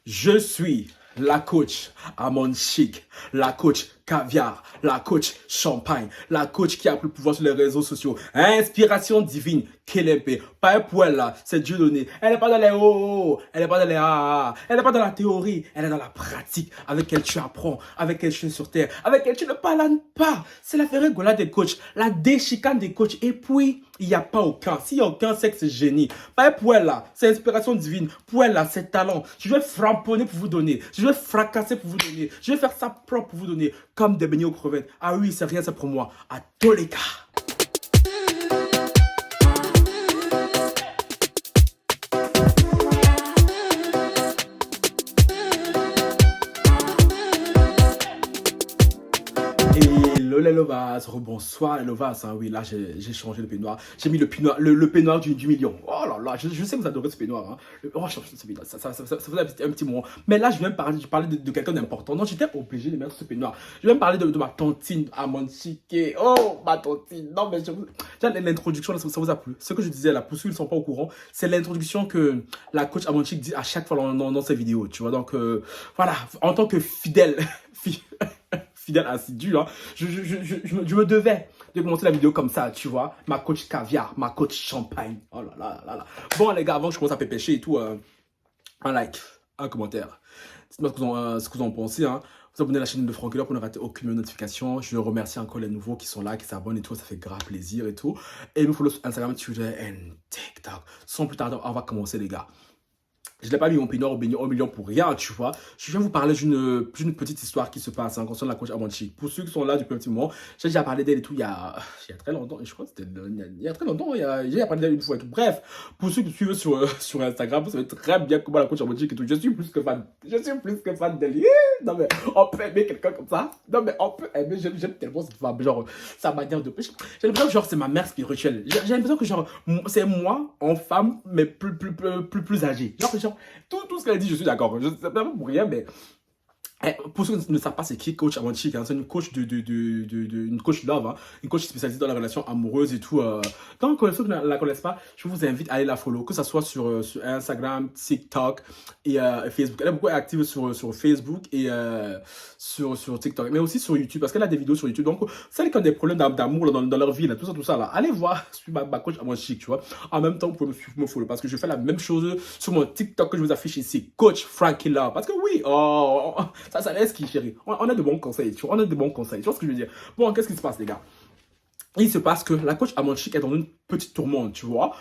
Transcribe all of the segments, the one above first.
Je suis la coach Amon Chic, la coach caviar, la coach champagne, la coach qui a pris le pouvoir sur les réseaux sociaux. Inspiration divine, Kélépe. Pas pour elle là, c'est Dieu donné. Elle n'est pas dans les oh, elle n'est pas dans les ah, elle n'est pas dans la théorie, elle est dans la pratique, avec elle tu apprends, avec elle tu es sur terre, avec elle tu ne parles pas. C'est la ferregola des coachs, la déchicane des coachs. Et puis, il n'y a pas aucun. S'il n'y a aucun, c'est que c'est génie. Pas pour elle là, c'est inspiration divine. Pour elle là, c'est talent. Je vais framponner pour vous donner. Je vais fracasser pour vous donner. Je vais faire ça propre pour vous donner. Comme des beignets aux crevettes. Ah oui, c'est rien, c'est pour moi. À tous les cas. Hello les lovas, rebonsoir les lovas, hein, oui là j'ai changé le peignoir, j'ai mis le peignoir, le peignoir du million. Oh là là, je sais que vous adorez ce peignoir, hein. Oh je change ce peignoir, ça vous a un petit moment. Mais là je viens parler de quelqu'un d'important, donc j'étais obligé de mettre ce peignoir. Je viens parler de ma tontine Amon Chic. Oh ma tontine, non mais l'introduction ça vous a plu. Ce que je disais là, pour ceux qui ne sont pas au courant, c'est l'introduction que la coach Amon Chic dit à chaque fois dans ses vidéos, tu vois. Donc voilà, en tant que fidèle assidu, hein, je me devais de commencer la vidéo comme ça, tu vois. Ma coach caviar, ma coach champagne. Oh là là là là. Bon les gars, avant que je commence à pépécher et tout, un like, un commentaire. Dites-moi ce que vous en pensez, hein. Vous abonnez à la chaîne de Franck pour ne rater aucune notification. Je remercie encore les nouveaux qui sont là, qui s'abonnent et tout, ça fait grave plaisir et tout. Et me follow sur Instagram, Twitter et TikTok. Sans plus tarder, on va commencer les gars. Je n'ai pas mis mon peignoir au million pour rien, tu vois. Je viens vous parler d'une petite histoire qui se passe hein, concernant la coach Amon Chic. Pour ceux qui sont là depuis un petit moment, j'ai déjà parlé d'elle et tout il y a très longtemps. Et je crois que c'était il y a très longtemps. J'ai déjà parlé d'elle une fois et tout. Bref, pour ceux qui me suivent sur Instagram, vous savez très bien comment la coach Amon Chic et tout. Je suis plus que fan. Je suis plus que fan d'elle. Non mais on peut aimer quelqu'un comme ça. Non mais on peut aimer. J'aime tellement cette femme. Genre, sa manière de pêcher. J'ai l'impression que genre c'est ma mère spirituelle. J'ai l'impression que genre c'est moi en femme, mais plus âgée. Genre, tout ce qu'elle dit, je suis d'accord. Je ne sais pas pour rien, mais pour ceux qui ne savent pas, c'est qui coach Amon Chic, hein, c'est une coach une coach love, hein, une coach spécialisée dans les relations amoureuses et tout. Donc, ceux qui ne la connaissent pas, je vous invite à aller la follow, que ce soit sur Instagram, TikTok et Facebook. Elle est beaucoup active sur Facebook et sur TikTok, mais aussi sur YouTube, parce qu'elle a des vidéos sur YouTube. Donc, celles qui ont des problèmes d'amour dans leur vie, là, tout ça, là, allez voir sur ma coach Amon Chic, tu vois. En même temps, vous pouvez me suivre, me follow, parce que je fais la même chose sur mon TikTok que je vous affiche ici, Coach Frankie Love. Parce que oui, ça laisse qui, chérie. On a de bons conseils, tu vois. On a de bons conseils. Tu vois ce que je veux dire? Bon, qu'est-ce qui se passe, les gars? Il se passe que la coach Amon Chic est dans une petite tourmente, tu vois.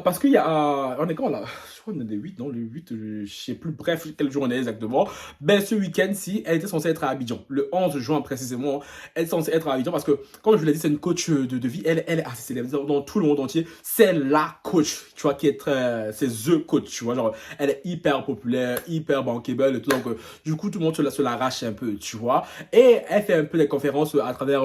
Parce qu'il y a... on est quand là? Je crois qu'on est des 8, non? Le 8, je sais plus. Bref, quel jour on est exactement. Ben, ce week-end-ci, elle était censée être à Abidjan. Le 11 juin, précisément. Elle est censée être à Abidjan parce que, comme je vous l'ai dit, c'est une coach de vie. Elle est assez célèbre dans tout le monde entier. C'est la coach, tu vois, qui est très... c'est the coach, tu vois. Genre, elle est hyper populaire, hyper bankable et tout. Donc, du coup, tout le monde se l'arrache un peu, tu vois. Et elle fait un peu des conférences à travers...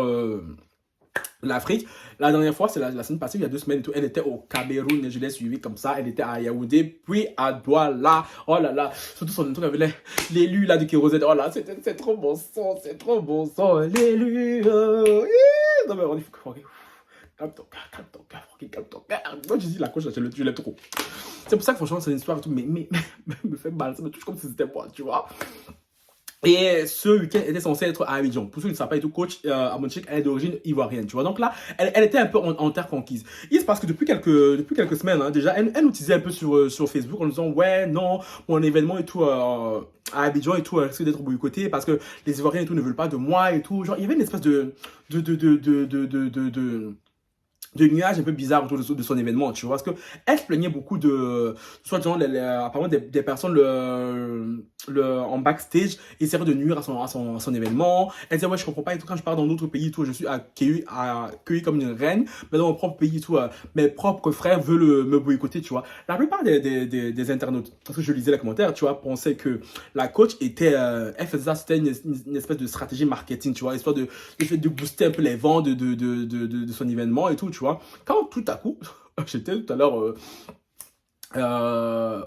l'Afrique. La dernière fois, c'est la semaine passée, il y a 2 semaines et tout, elle était au Cameroun et je l'ai suivie comme ça. Elle était à Yaoundé, puis à Douala. Oh là là, surtout son truc avec l'élu là du kérosène. Oh là, c'est trop bon son, c'est trop bon son. L'élu, non mais on dit, calme ton cœur, calme ton cœur. Moi je dis la coach, je l'aime trop. C'est pour ça que franchement, c'est une histoire et tout, mais me fait mal, ça me touche comme si c'était moi, tu vois. Et ce week-end était censé être à Abidjan. Pour ceux qui ne savent pas, et tout, coach Amon Chic, elle est d'origine ivoirienne, tu vois. Donc là, elle était un peu en terre conquise. Il se passe que depuis quelques semaines, hein, déjà, elle nous disait un peu sur Facebook en nous disant, ouais, non, mon événement et tout, à Abidjan et tout, risque d'être boycotté parce que les Ivoiriens et tout ne veulent pas de moi et tout. Genre, il y avait une espèce de nuages un peu bizarres autour de son événement, tu vois, parce que elle se plaignait beaucoup soit genre, apparemment des personnes en backstage essaient de nuire à son événement. Elle disait, ouais, je comprends pas, et tout, quand je pars dans d'autres pays, tout, je suis accueilli comme une reine, mais dans mon propre pays, tout, mes propres frères veulent me boycotter, tu vois. La plupart des internautes, parce que je lisais les commentaires, tu vois, pensaient que la coach elle faisait ça, c'était une espèce de stratégie marketing, tu vois, histoire de booster un peu les ventes de son événement et tout, tu vois. Quand tout à coup, j'étais tout à l'heure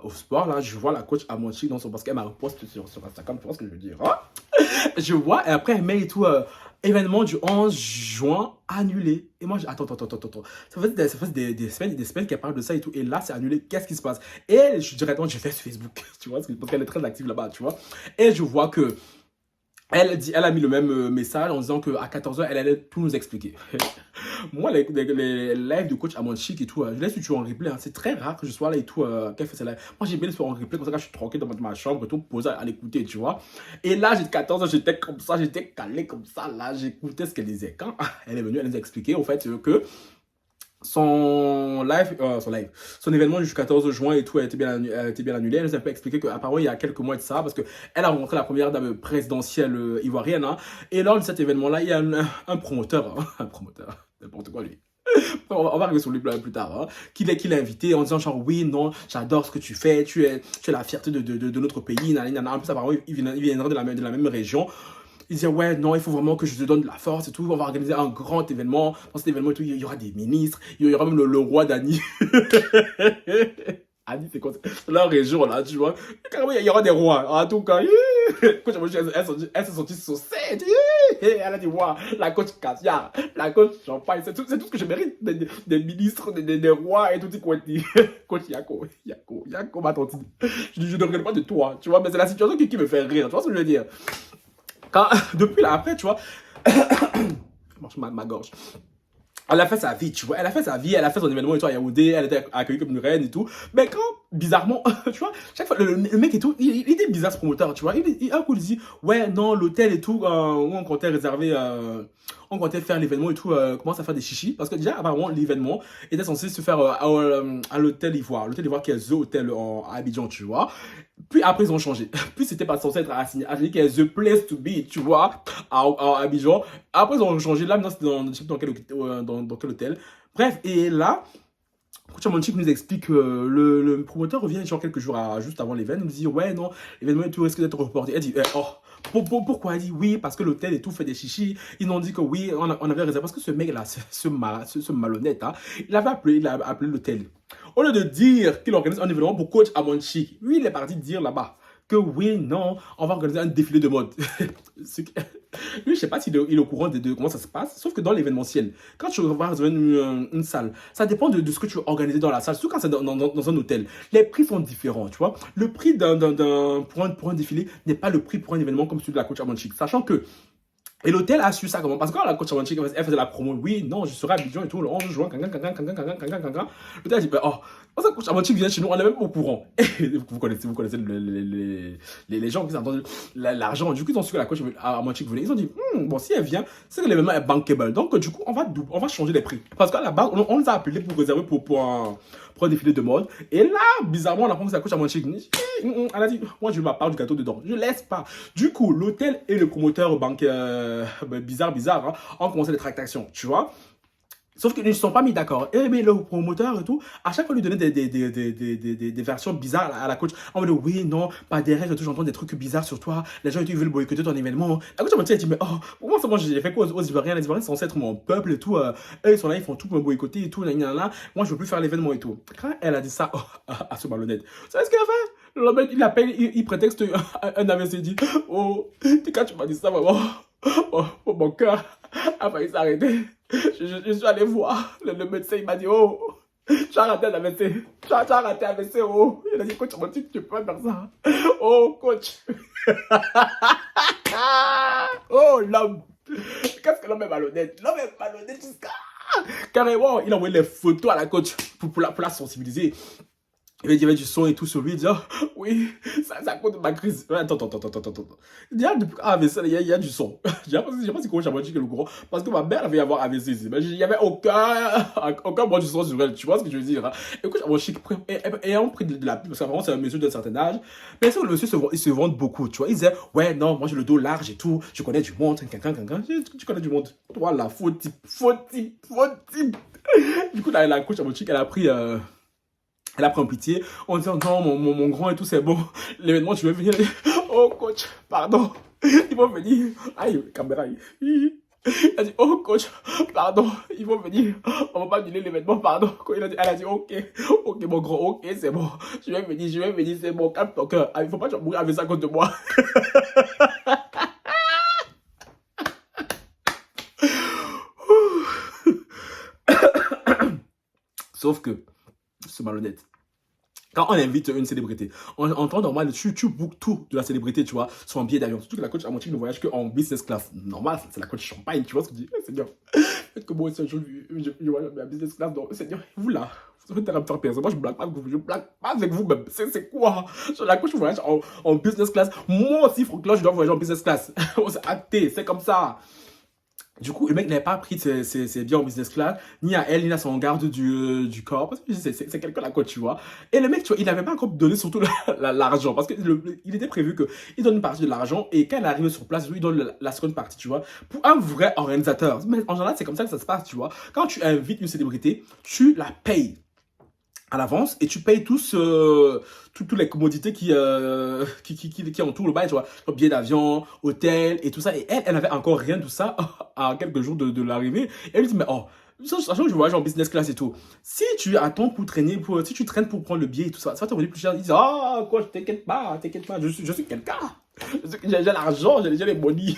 au sport, là, je vois la coach Amon Chic dans son basket, elle m'a reposté sur Instagram, tu vois ce que je veux dire, hein? Je vois, et après elle met et tout, événement du 11 juin annulé. Et moi, attends. Ça fait des semaines qu'elle parle de ça et tout. Et là, c'est annulé. Qu'est-ce qui se passe? Et directement, je vais sur Facebook, tu vois, parce qu'elle est très active là-bas, tu vois. Et je vois que elle a mis le même message en disant qu'à 14h, elle allait tout nous expliquer. Moi, les lives de coach Amon Chic et tout, je laisse toujours en replay. Hein. C'est très rare que je sois là et tout, qu'elle fait ses lives. Moi, j'ai bien les faire en replay, comme ça, quand je suis tranquille dans ma chambre et tout, posé à l'écouter, tu vois. Et là, j'ai 14h, j'étais comme ça, j'étais calé comme ça, là, j'écoutais ce qu'elle disait. Quand elle est venue, elle nous a expliqué, au fait, que son événement du 14 juin et tout a été bien annulé. Elle nous a un peu expliqué qu'apparemment il y a quelques mois de ça, parce qu'elle a rencontré la première dame présidentielle ivoirienne. Hein, et lors de cet événement-là, il y a un promoteur, hein, un promoteur, n'importe quoi lui. On va arriver sur lui plus tard, hein, qui l'a invité en disant genre oui, non, j'adore ce que tu fais, tu es la fierté de notre pays. En plus, apparemment, il viendrait de la même région. Il disait, ouais, non, il faut vraiment que je te donne de la force et tout. On va organiser un grand événement. Dans cet événement et tout, il y aura des ministres. Il y aura même le roi d'Ani. Ani, c'est quoi? C'est la région, là, tu vois. Carrément, il y aura des rois. En tout cas, coach, elle s'est sentie saucée. Elle a dit, waouh, la coach caviar, la coach champagne. C'est tout ce que je mérite. Des ministres, des rois et tout ce qu'on dit. Coach Yako ma tante. Je ne regrette pas de toi, tu vois. Mais c'est la situation qui me fait rire. Tu vois ce que je veux dire? Depuis là, après, tu vois, ma gorge. Elle a fait sa vie, tu vois. Elle a fait son événement et tout à Yaoundé, elle était accueillie comme une reine et tout. Mais quand, bizarrement, tu vois, chaque fois, le mec et tout, il était bizarre ce promoteur, tu vois. Un coup, il dit, ouais, non, l'hôtel et tout, où on comptait réserver, on comptait faire l'événement et tout, commence à faire des chichis. Parce que déjà, apparemment, l'événement était censé se faire à l'hôtel Ivoire. L'hôtel Ivoire qui est The Hotel à Abidjan, tu vois. Puis après, ils ont changé. Puis c'était pas censé être assigné qui est The Place to Be, tu vois, à Abidjan. Après, ils ont changé. Là, maintenant, c'était dans quel hôtel. Bref, et là, mon chic nous explique que le promoteur revient genre quelques jours juste avant l'événement. Il nous dit, ouais, non, l'événement et tout risque d'être reporté. Elle dit, pourquoi? Elle dit, oui, parce que l'hôtel et tout fait des chichis. Ils nous ont dit que oui, on avait réservé. Parce que ce mec-là, ce malhonnête, hein, il a appelé l'hôtel. Au lieu de dire qu'il organise un événement pour coach Amon Chic, lui, il est parti dire là-bas que oui, non, on va organiser un défilé de mode. Lui, je sais pas s'il est au courant de comment ça se passe, sauf que dans l'événementiel, quand tu vas réserver une salle, ça dépend de ce que tu veux organiser dans la salle, surtout quand c'est dans un hôtel. Les prix sont différents, tu vois. Le prix pour un défilé n'est pas le prix pour un événement comme celui de la coach Amon Chic, sachant que et l'hôtel a su ça comment? Parce que quand la coach Amanchik, elle faisait la promo, oui, non, je serai à Abidjan et tout, le 11 juin, l'hôtel a dit, oh, ça coach Amanchik vient chez nous, on est même au courant. Et vous connaissez les gens qui s'entendent l'argent. Du coup, ils ont su que la coach Amanchik venait. Ils ont dit, bon, si elle vient, c'est que l'événement est bankable. Donc, du coup, on va changer les prix. Parce qu'à la base, on nous a appelés pour réserver pour un défilé de mode. Et là, bizarrement, on apprend que c'est la coach Amanchik. Elle a dit, moi, je veux ma part du gâteau dedans. Je laisse pas. Du coup, l'hôtel et le promoteur bizarre, hein, ont commencé les tractations, tu vois. Sauf qu'ils ne se sont pas mis d'accord. Et mais le promoteur et tout, à chaque fois, lui donnait des versions bizarres à la coach. On me dit, oui, non, pas des règles, j'entends des trucs bizarres sur toi. Les gens, ils veulent boycotter ton événement. La coach m'a dit, mais oh, pour moi, c'est moi, j'ai fait quoi aux Ivoiriens? Les Ivoiriens sont censés être mon peuple et tout. Eux, ils sont là, ils font tout pour me boycotter et tout. Là. Moi, je veux plus faire l'événement et tout. Quand elle a dit ça à ce malhonnête, vous savez ce qu'il a fait? Le mec, il appelle, il prétexte un AVC, il dit, oh, quand tu m'as dit ça, vraiment, mon cœur a failli s'arrêter. Je suis allé voir le médecin, il m'a dit, oh, tu as raté un AVC, tu as raté un AVC, oh. Il a dit, coach, tu peux pas faire ça. Oh, coach. Oh, l'homme. Qu'est-ce que l'homme est malhonnête? L'homme est malhonnête jusqu'à... Carrément, il a envoyé les photos à la coach pour la sensibiliser. Il y avait du son et tout sur lui, il dit, oh, oui, ça compte ma crise. Attends. Déjà, depuis AVC, il y a du son. Je sais pas si comment j'ai dit que le courant, parce que ma mère avait avoir AVC ici. Il n'y avait aucun bon du son sur elle, tu vois ce que je veux dire. Hein? Écoute, mon chic, ayant pris de la pub, parce qu'apparemment, c'est un monsieur d'un certain âge, mais ça, le monsieur, ils se vendent beaucoup, tu vois. Ils disaient, ouais, non, moi j'ai le dos large et tout, je connais du monde, tu connais du monde. Voilà, faux type. Du coup, la coach à mon chic, elle a pris un pitié en disant non, mon grand et tout, c'est bon. L'événement, tu veux venir. Oh, coach, pardon. Ils vont venir. Aïe, caméra. Il a dit, oh, coach, pardon. Ils vont venir. On va pas annuler l'événement, pardon. Elle a dit, ok, mon grand, ok, c'est bon. Je vais venir, c'est bon. Calme ton cœur. Il faut pas mourir avec ça à cause de moi. Sauf que, c'est malhonnête. Quand on invite une célébrité, en temps normal, tu bookes tout de la célébrité, tu vois, son billet d'avion. Surtout que la coach Amontine ne voyage qu'en business class. Normal, c'est la coach champagne, tu vois ce que je dis. Seigneur, faites que moi aussi un jour, je voyage en business class. Donc, Seigneur, vous là, vous êtes en train de faire moi je blague pas avec vous, je blague pas avec vous même. C'est quoi? La coach voyage en business class. Moi aussi, Franck, là, je dois voyager en business class. C'est acté, c'est comme ça. Du coup, le mec n'avait pas pris ses billets en business class, ni à elle, ni à son garde du corps, parce que c'est quelqu'un là, quoi, tu vois. Et le mec, tu vois, il n'avait pas encore donné surtout l'argent, parce qu'il était prévu qu'il donne une partie de l'argent, et quand il arrive sur place, lui, il donne la seconde partie, tu vois. Pour un vrai organisateur, mais en général, c'est comme ça que ça se passe, tu vois. Quand tu invites une célébrité, tu la payes à l'avance et tu payes tous toutes les commodités qui entourent le bail, tu vois, billets d'avion, hôtel et tout ça. Et elle n'avait encore rien de tout ça à quelques jours de l'arrivée. Et elle lui dit, mais oh, sachant que je voyage en business class et tout, si tu attends pour traîner, si tu traînes pour prendre le billet et tout ça, ça va te revenir plus cher. Ils disent, ah, quoi, t'inquiète pas, je suis quelqu'un. J'ai l'argent, j'ai les monnaies.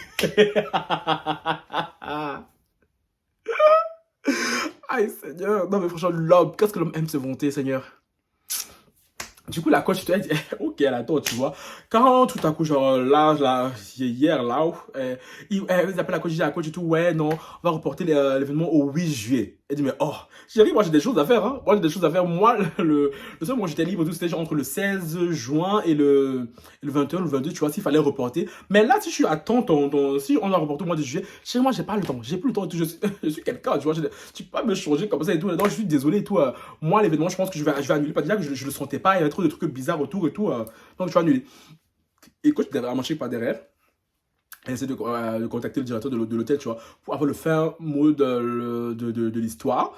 Aïe, Seigneur. Non, mais franchement, l'homme, qu'est-ce que l'homme aime se vanter, Seigneur? Du coup, la coach, tu as dit, ok, elle attend, tu vois. Quand tout à coup, genre, là, hier, là, ils appellent la coach, ils disent à la coach et tout, ouais, non, on va reporter l'événement au 8 juillet. Elle dit, mais oh, chérie, moi j'ai des choses à faire, hein. Moi j'ai des choses à faire. Moi, le seul moment où j'étais libre, c'était genre entre le 16 juin et le 21, le 22, tu vois, s'il fallait reporter. Mais là, si je suis à temps, si on a reporté au mois de juillet, chérie, moi j'ai pas le temps, j'ai plus le temps et tout. Je suis quelqu'un, tu vois, tu peux pas me changer comme ça et tout. Non, je suis désolé et tout. Moi, l'événement, je pense que je vais annuler. Pas déjà que je le sentais pas, il y avait trop de trucs bizarres autour et tout. Donc je vais annuler. Et coach, devait marcher par derrière. Elle essaie de contacter le directeur de l'hôtel, tu vois, pour avoir le fin mot de l'histoire.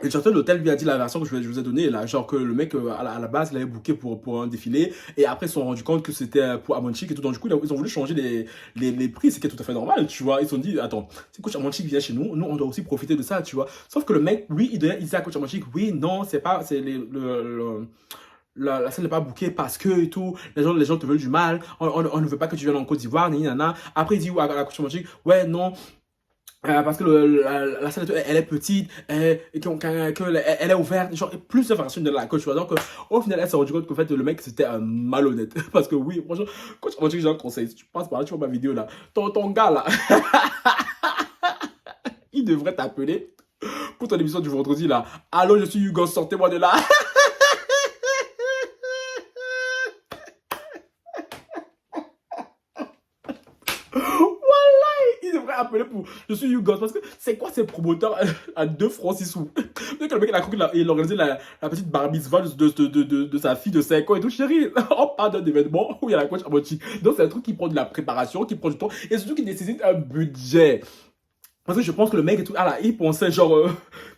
Et le directeur de l'hôtel lui a dit la version que je vous ai donnée, là, genre que le mec, à la base, il avait booké pour un défilé, et après, ils se sont rendus compte que c'était pour Amonchik et tout, donc du coup, ils ont voulu changer les prix, ce qui est tout à fait normal, tu vois. Ils se sont dit, attends, si coach Amonchik vient chez nous, on doit aussi profiter de ça, tu vois. Sauf que le mec, oui, il disait à coach Amonchik, oui, non, c'est pas, c'est la salle n'est pas bookée parce que et tout, les gens te veulent du mal, on ne veut pas que tu viennes en Côte d'Ivoire, nana. Après, il dit à la coach Amonchik, ouais, non, parce que la salle, elle est petite, et elle est ouverte, genre, plusieurs versions de la coach, tu vois. Donc, au final, elle s'est rendu compte qu'en fait, le mec, c'était malhonnête. Parce que oui, franchement, coach, j'ai un conseil. Si tu passes par là, tu vois ma vidéo là, ton gars là, il devrait t'appeler pour ton émission du vendredi là. Allô, je suis Hugo, sortez-moi de là. Appeler pour je suis Hugo parce que c'est quoi ces promoteurs à 2 francs 6 sous. Donc le mec il a cru qu'il organisait la petite bar mitzvah de sa fille de 5 ans et tout, chérie. On parle d'un événement où il y a la coach Amonchik. Donc c'est un truc qui prend de la préparation, qui prend du temps et surtout qui nécessite un budget. Parce que je pense que le mec et tout, ah là, il pensait genre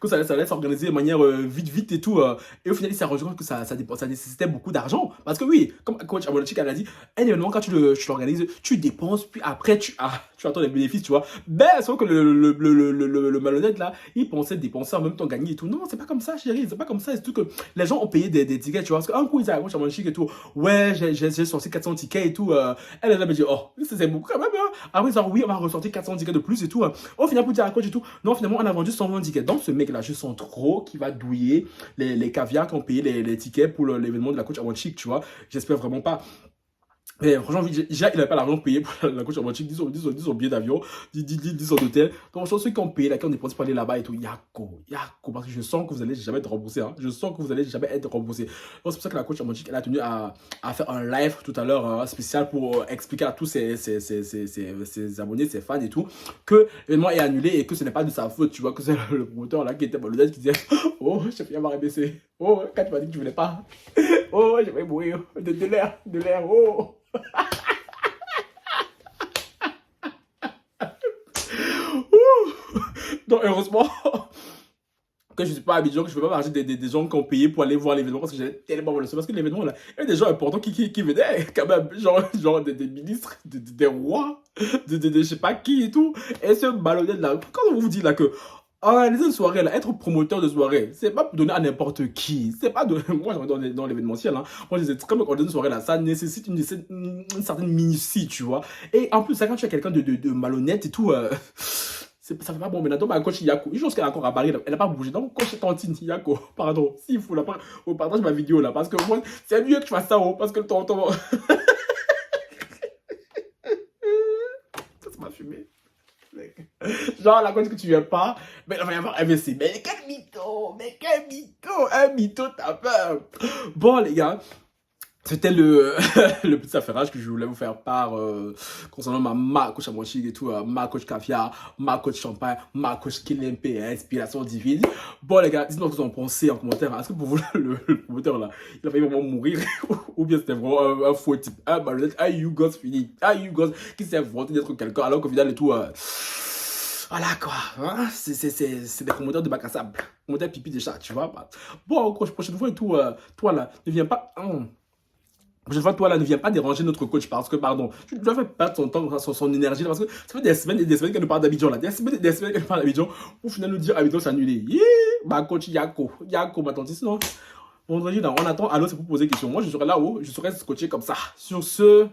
que ça allait s'organiser de manière vite et tout. Et au final, il s'est rendu compte que ça nécessitait beaucoup d'argent. Parce que oui, comme coach Amonchik elle a dit, un événement, quand tu l'organises, tu dépenses, puis après, tu attends les bénéfices, tu vois. Ben, sauf que le malhonnête là, il pensait dépenser en même temps gagner et tout. Non, c'est pas comme ça, chérie, c'est pas comme ça. C'est tout que les gens ont payé des tickets, tu vois. Parce qu'un coup, ils disaient à coach Amonchik et tout, ouais, j'ai sorti 400 tickets et tout. Elle a dit, oh, c'est beaucoup quand même. Hein. Après, ils ont dit, oui, on va ressortir 400 tickets de plus et tout. Au final, pour dire à la coach et tout, non, finalement, on a vendu 120 tickets. Donc, ce mec-là, je sens trop qu'il va douiller les caviars qui ont payé les tickets pour l'événement de la coach Amonchik, tu vois. J'espère vraiment pas. Mais franchement, déjà, il n'avait pas l'argent payé pour la coach Amonchik, 10 son billet d'avion, 10 son hôtel. Donc, ceux qui ont payé, là, qui ont dépensé pour aller là-bas et tout, yako, parce que je sens que vous allez jamais être remboursé. Hein. Je sens que vous allez jamais être remboursé. Donc, c'est pour ça que la coach Amonchik, elle a tenu à faire un live tout à l'heure spécial pour expliquer à tous ses abonnés, ses fans et tout, que l'événement est annulé et que ce n'est pas de sa faute. Tu vois, que c'est le promoteur là qui était malhonnête qui disait, oh, j'ai fait avoir baissé. Oh, quand tu m'as dit que tu voulais pas. Oh, je vais mourir. De l'air, oh. Donc, heureusement que je ne suis pas à Abidjan, que je ne peux pas marcher des gens qui ont payé pour aller voir l'événement parce que j'avais tellement mal le seum. Parce que l'événement, là, il y a des gens importants qui venaient, quand même, genre des ministres, des rois, je sais pas qui et tout. Et ce malhonnête là, quand on vous dit là que organiser une soirée, là, être promoteur de soirée, c'est pas donner à n'importe qui. C'est pas de... Moi, dans l'événementiel, hein. Moi, je disais, comme organiser une soirée, là, ça nécessite une certaine minutie, tu vois. Et en plus, ça, quand tu as quelqu'un de malhonnête et tout, ça fait pas bon maintenant. Donc, ma coach Yako, une chose qu'elle a encore à Paris, elle n'a pas bougé. Donc, coach Tantine Yako, pardon, s'il faut, là, partage ma vidéo là, parce que moi, c'est mieux que tu fasses ça, parce que ton. Ça m'a fumé. Genre, la coach que tu viens pas, mais il va y avoir MSC. Mais quel mytho, un mytho, t'as peur. Bon, les gars. C'était le petit affairage que je voulais vous faire part concernant ma coach Amochi et tout, ma coach Caviar, ma coach Champagne, ma coach Kilimp, inspiration divine. Bon les gars, dites-moi ce que vous en pensez en commentaire. Est-ce que pour vous, le promoteur là, il a failli vraiment mourir ou bien c'était vraiment un faux type, un marionnette, un Yougos fini, un Yougos qui s'est inventé d'être quelqu'un alors qu'au final et tout... voilà quoi, hein? C'est des promoteurs de bac à sable, promoteurs pipi de chat, tu vois. Bon, coach, prochaine fois et tout, toi là, ne viens pas... Je vois, toi là, ne viens pas déranger notre coach parce que, pardon, tu dois faire perdre son temps, son énergie là, parce que ça fait des semaines et des semaines qu'elle nous parle d'Abidjan là, des semaines qu'elle nous parle d'Abidjan, pour finalement nous dire Abidjan c'est annulé. Ma coach Yako, ma tante, sinon, vendredi, là, on attend, alors c'est pour poser question. Moi, je serai là-haut, je serai coaché comme ça. Sur ce,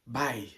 bye.